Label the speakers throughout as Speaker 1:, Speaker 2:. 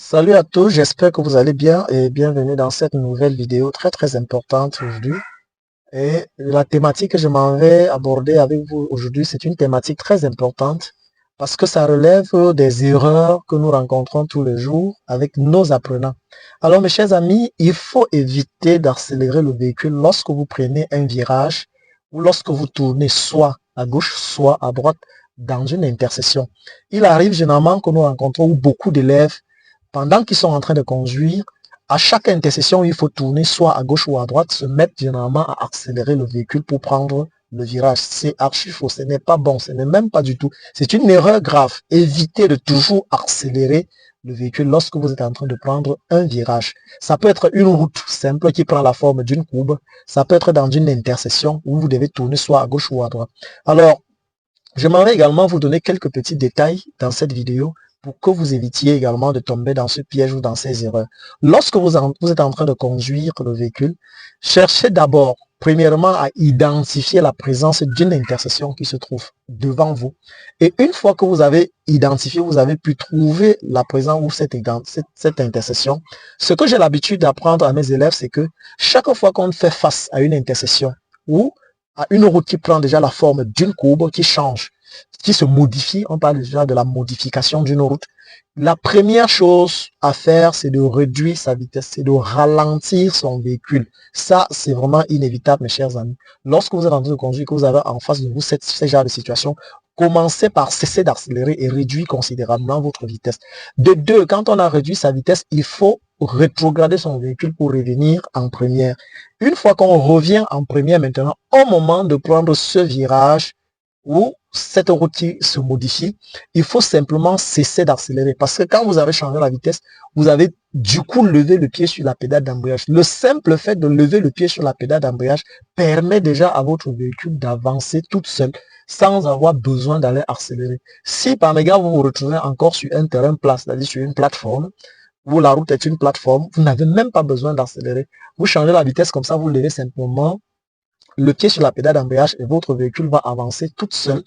Speaker 1: Salut à tous, j'espère que vous allez bien et bienvenue dans cette nouvelle vidéo très importante aujourd'hui. Et la thématique que je m'en vais aborder avec vous aujourd'hui, c'est une thématique très importante parce que ça relève des erreurs que nous rencontrons tous les jours avec nos apprenants. Alors mes chers amis, il faut éviter d'accélérer le véhicule lorsque vous prenez un virage ou lorsque vous tournez soit à gauche, soit à droite dans une intersection. Il arrive généralement que nous rencontrons beaucoup d'élèves pendant qu'ils sont en train de conduire, à chaque intersection, il faut tourner soit à gauche ou à droite, se mettre généralement à accélérer le véhicule pour prendre le virage. C'est archi faux, ce n'est pas bon, ce n'est même pas du tout. C'est une erreur grave. Évitez de toujours accélérer le véhicule lorsque vous êtes en train de prendre un virage. Ça peut être une route simple qui prend la forme d'une courbe. Ça peut être dans une intersection où vous devez tourner soit à gauche ou à droite. Alors, j'aimerais également vous donner quelques petits détails dans cette vidéo pour que vous évitiez également de tomber dans ce piège ou dans ces erreurs. Lorsque vous êtes en train de conduire le véhicule, cherchez d'abord, premièrement, à identifier la présence d'une intersection qui se trouve devant vous. Et une fois que vous avez identifié, vous avez pu trouver la présence ou cette intersection, ce que j'ai l'habitude d'apprendre à mes élèves, c'est que chaque fois qu'on fait face à une intersection ou à une route qui prend déjà la forme d'une courbe, qui change, qui se modifie, on parle déjà de la modification d'une route. La première chose à faire, c'est de réduire sa vitesse, c'est de ralentir son véhicule. Ça, c'est vraiment inévitable, mes chers amis. Lorsque vous êtes en train de conduire, que vous avez en face de vous ce genre de situation, commencez par cesser d'accélérer et réduire considérablement votre vitesse. De deux, quand on a réduit sa vitesse, il faut rétrograder son véhicule pour revenir en première. Une fois qu'on revient en première maintenant, au moment de prendre ce virage où cette route se modifie, il faut simplement cesser d'accélérer. Parce que quand vous avez changé la vitesse, vous avez du coup levé le pied sur la pédale d'embrayage. Le simple fait de lever le pied sur la pédale d'embrayage permet déjà à votre véhicule d'avancer toute seule sans avoir besoin d'aller accélérer. Si par mégarde vous vous retrouvez encore sur un terrain plat, c'est-à-dire sur une plateforme, où la route est une plateforme, vous n'avez même pas besoin d'accélérer. Vous changez la vitesse comme ça, vous levez simplement le pied sur la pédale d'embrayage et votre véhicule va avancer toute seule.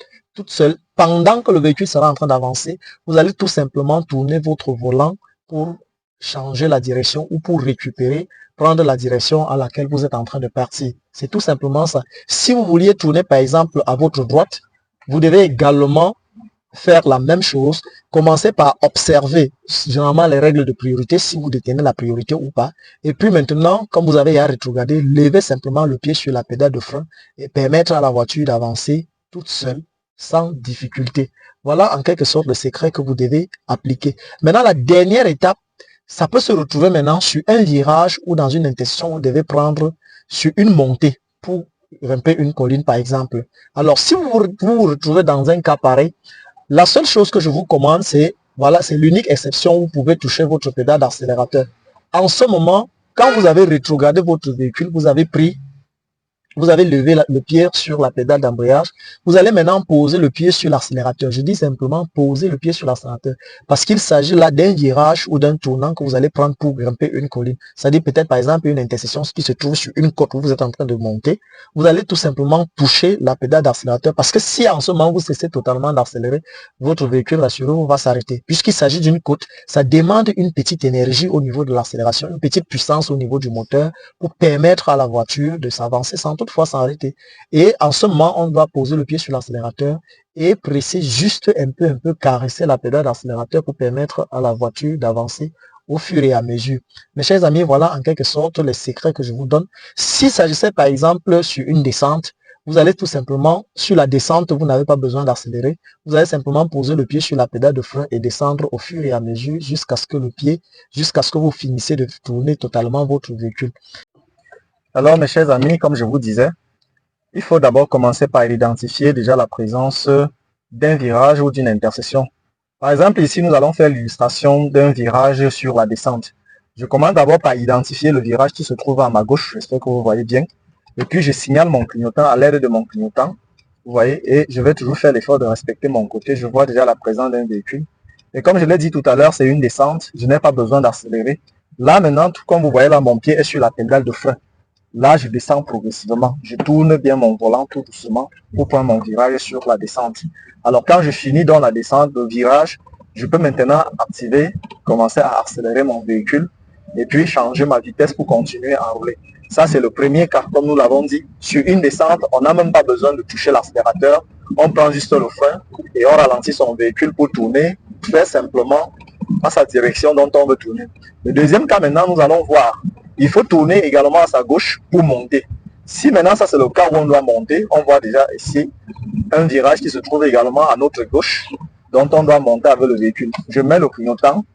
Speaker 1: Pendant que le véhicule sera en train d'avancer, vous allez tout simplement tourner votre volant pour changer la direction ou pour récupérer, prendre la direction à laquelle vous êtes en train de partir. C'est tout simplement ça. Si vous vouliez tourner par exemple à votre droite, vous devez également faire la même chose. Commencez par observer généralement les règles de priorité, si vous détenez la priorité ou pas. Et puis maintenant, comme vous avez à rétrograder, levez simplement le pied sur la pédale de frein et permettre à la voiture d'avancer toute seule, sans difficulté. Voilà en quelque sorte le secret que vous devez appliquer. Maintenant, la dernière étape, ça peut se retrouver maintenant sur un virage ou dans une intersection, vous devez prendre sur une montée pour grimper une colline par exemple. Alors, si vous vous retrouvez dans un cas pareil, la seule chose que je vous commande, c'est, voilà, c'est l'unique exception où vous pouvez toucher votre pédale d'accélérateur. En ce moment, quand vous avez rétrogradé votre véhicule, vous avez levé le pied sur la pédale d'embrayage. Vous allez maintenant poser le pied sur l'accélérateur. Je dis simplement poser le pied sur l'accélérateur. Parce qu'il s'agit là d'un virage ou d'un tournant que vous allez prendre pour grimper une colline. C'est-à-dire peut-être par exemple une intersection qui se trouve sur une côte où vous êtes en train de monter. Vous allez tout simplement toucher la pédale d'accélérateur. Parce que si en ce moment vous cessez totalement d'accélérer, votre véhicule, rassurez-vous, va s'arrêter. Puisqu'il s'agit d'une côte, ça demande une petite énergie au niveau de l'accélération, une petite puissance au niveau du moteur pour permettre à la voiture de s'avancer sans toutefois s'arrêter. Et en ce moment, on doit poser le pied sur l'accélérateur et presser juste un peu, caresser la pédale d'accélérateur pour permettre à la voiture d'avancer au fur et à mesure. Mes chers amis, voilà en quelque sorte les secrets que je vous donne. S'il s'agissait par exemple sur une descente, vous allez tout simplement, sur la descente, vous n'avez pas besoin d'accélérer. Vous allez simplement poser le pied sur la pédale de frein et descendre au fur et à mesure jusqu'à ce que jusqu'à ce que vous finissez de tourner totalement votre véhicule. Alors, mes chers amis, comme je vous disais, il faut d'abord commencer par identifier déjà la présence d'un virage ou d'une intersection. Par exemple, ici, nous allons faire l'illustration d'un virage sur la descente. Je commence d'abord par identifier le virage qui se trouve à ma gauche, j'espère que vous voyez bien. Et puis, je signale mon clignotant à l'aide de mon clignotant. Vous voyez, et je vais toujours faire l'effort de respecter mon côté. Je vois déjà la présence d'un véhicule. Et comme je l'ai dit tout à l'heure, c'est une descente. Je n'ai pas besoin d'accélérer. Là, maintenant, tout comme vous voyez là, mon pied est sur la pédale de frein. Là, je descends progressivement. Je tourne bien mon volant tout doucement pour prendre mon virage sur la descente. Alors, quand je finis dans la descente, le virage, je peux maintenant activer commencer à accélérer mon véhicule et puis changer ma vitesse pour continuer à rouler. Ça, c'est le premier cas, comme nous l'avons dit. Sur une descente, on n'a même pas besoin de toucher l'accélérateur. On prend juste le frein et on ralentit son véhicule pour tourner très simplement à sa direction dont on veut tourner. Le deuxième cas, maintenant, nous allons voir. Il faut tourner également à sa gauche pour monter. Si maintenant, ça c'est le cas où on doit monter, on voit déjà ici un virage qui se trouve également à notre gauche, dont on doit monter avec le véhicule. Je mets le clignotant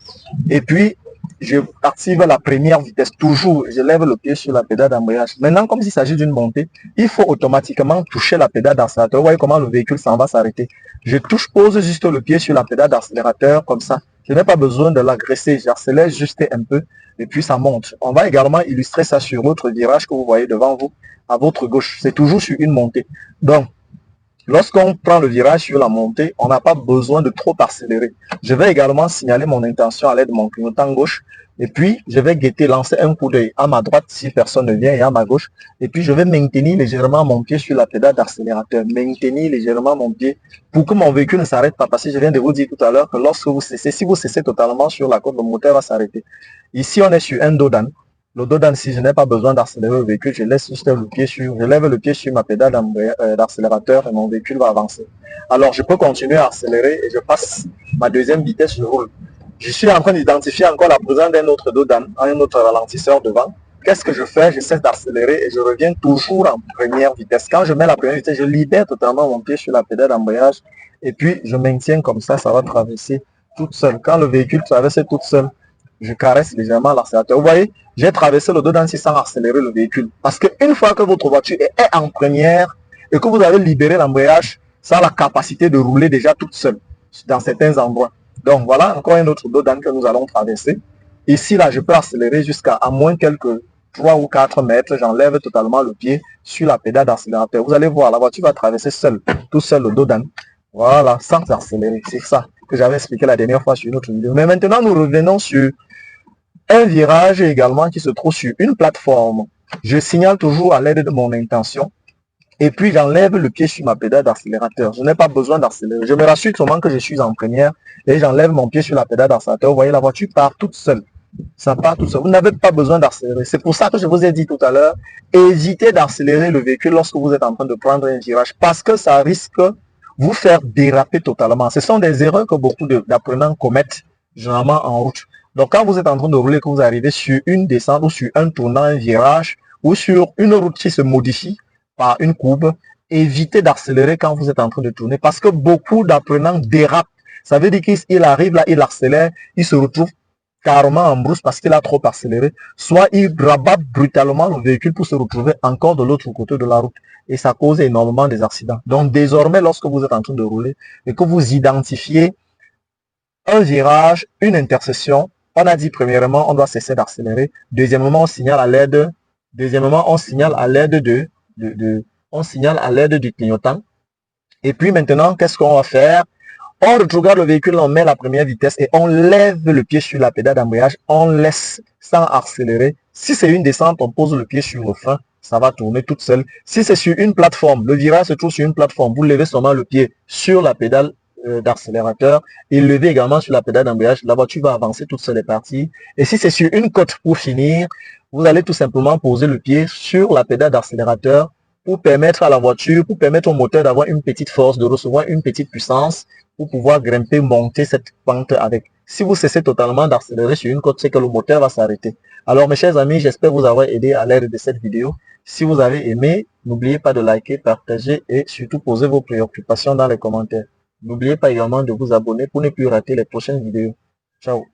Speaker 1: et puis je active la première vitesse. Toujours, je lève le pied sur la pédale d'embrayage. Maintenant, comme s'il s'agit d'une montée, il faut automatiquement toucher la pédale d'accélérateur. Vous voyez comment le véhicule s'en va s'arrêter. Je pose juste le pied sur la pédale d'accélérateur comme ça. Je n'ai pas besoin de l'agresser. J'accélère juste un peu et puis ça monte. On va également illustrer ça sur l'autre virage que vous voyez devant vous, à votre gauche. C'est toujours sur une montée. Donc, lorsqu'on prend le virage sur la montée, on n'a pas besoin de trop accélérer. Je vais également signaler mon intention à l'aide de mon clignotant gauche. Et puis, je vais guetter, lancer un coup d'œil à ma droite si personne ne vient et à ma gauche. Et puis, je vais maintenir légèrement mon pied sur la pédale d'accélérateur. Maintenir légèrement mon pied pour que mon véhicule ne s'arrête pas. Parce que je viens de vous dire tout à l'heure que lorsque vous cessez, si vous cessez totalement sur la côte, le moteur va s'arrêter. Ici, on est sur un dos d'âne. Le dos d'âne, si je n'ai pas besoin d'accélérer le véhicule, je laisse juste le pied sur, je lève le pied sur ma pédale d'accélérateur et mon véhicule va avancer. Alors, je peux continuer à accélérer et je passe ma deuxième vitesse, je roule. Je suis en train d'identifier encore la présence d'un autre dos d'âne, un autre ralentisseur devant. Qu'est-ce que je fais? Je cesse d'accélérer et je reviens toujours en première vitesse. Quand je mets la première vitesse, je libère totalement mon pied sur la pédale d'embrayage et puis je maintiens comme ça va traverser toute seule. Quand le véhicule traverse toute seule, je caresse légèrement l'accélérateur. Vous voyez, j'ai traversé le dos d'âne sans accélérer le véhicule. Parce qu'une fois que votre voiture est en première et que vous avez libéré l'embrayage, ça a la capacité de rouler déjà toute seule dans certains endroits. Donc voilà encore un autre dos d'âne que nous allons traverser. Ici, là, je peux accélérer jusqu'à moins quelques 3 ou 4 mètres. J'enlève totalement le pied sur la pédale d'accélérateur. Vous allez voir, la voiture va traverser seule, tout seul le dos d'âne. Voilà, sans accélérer. C'est ça que j'avais expliqué la dernière fois sur une autre vidéo. Mais maintenant, nous revenons sur un virage également qui se trouve sur une plateforme. Je signale toujours à l'aide de mon intention et puis j'enlève le pied sur ma pédale d'accélérateur. Je n'ai pas besoin d'accélérer. Je me rassure seulement que je suis en première et j'enlève mon pied sur la pédale d'accélérateur. Vous voyez, la voiture part toute seule. Ça part toute seule. Vous n'avez pas besoin d'accélérer. C'est pour ça que je vous ai dit tout à l'heure, évitez d'accélérer le véhicule lorsque vous êtes en train de prendre un virage parce que ça risque de vous faire déraper totalement. Ce sont des erreurs que beaucoup d'apprenants commettent généralement en route. Donc, quand vous êtes en train de rouler, que vous arrivez sur une descente ou sur un tournant, un virage, ou sur une route qui se modifie par une courbe, évitez d'accélérer quand vous êtes en train de tourner parce que beaucoup d'apprenants dérapent. Ça veut dire qu'il arrive là, il accélère, il se retrouve carrément en brousse parce qu'il a trop accéléré. Soit il rabat brutalement le véhicule pour se retrouver encore de l'autre côté de la route. Et ça cause énormément des accidents. Donc, désormais, lorsque vous êtes en train de rouler et que vous identifiez un virage, une intersection, on a dit premièrement, on doit cesser d'accélérer. Deuxièmement, on signale à l'aide. Deuxièmement, on signale à l'aide on signale à l'aide du clignotant. Et puis maintenant, qu'est-ce qu'on va faire? On regarde le véhicule, on met la première vitesse et on lève le pied sur la pédale d'embrayage. On laisse sans accélérer. Si c'est une descente, on pose le pied sur le frein. Ça va tourner toute seule. Si c'est sur une plateforme, le virage se trouve sur une plateforme. Vous levez seulement le pied sur la pédale d'accélérateur et lever également sur la pédale d'embrayage, la voiture va avancer toute seule et partie. Et si c'est sur une côte pour finir, vous allez tout simplement poser le pied sur la pédale d'accélérateur pour permettre à la voiture, pour permettre au moteur d'avoir une petite force, de recevoir une petite puissance pour pouvoir grimper, monter cette pente avec. Si vous cessez totalement d'accélérer sur une côte, c'est que le moteur va s'arrêter. Alors mes chers amis, j'espère vous avoir aidé à l'aide de cette vidéo. Si vous avez aimé, n'oubliez pas de liker, partager et surtout poser vos préoccupations dans les commentaires. N'oubliez pas également de vous abonner pour ne plus rater les prochaines vidéos. Ciao.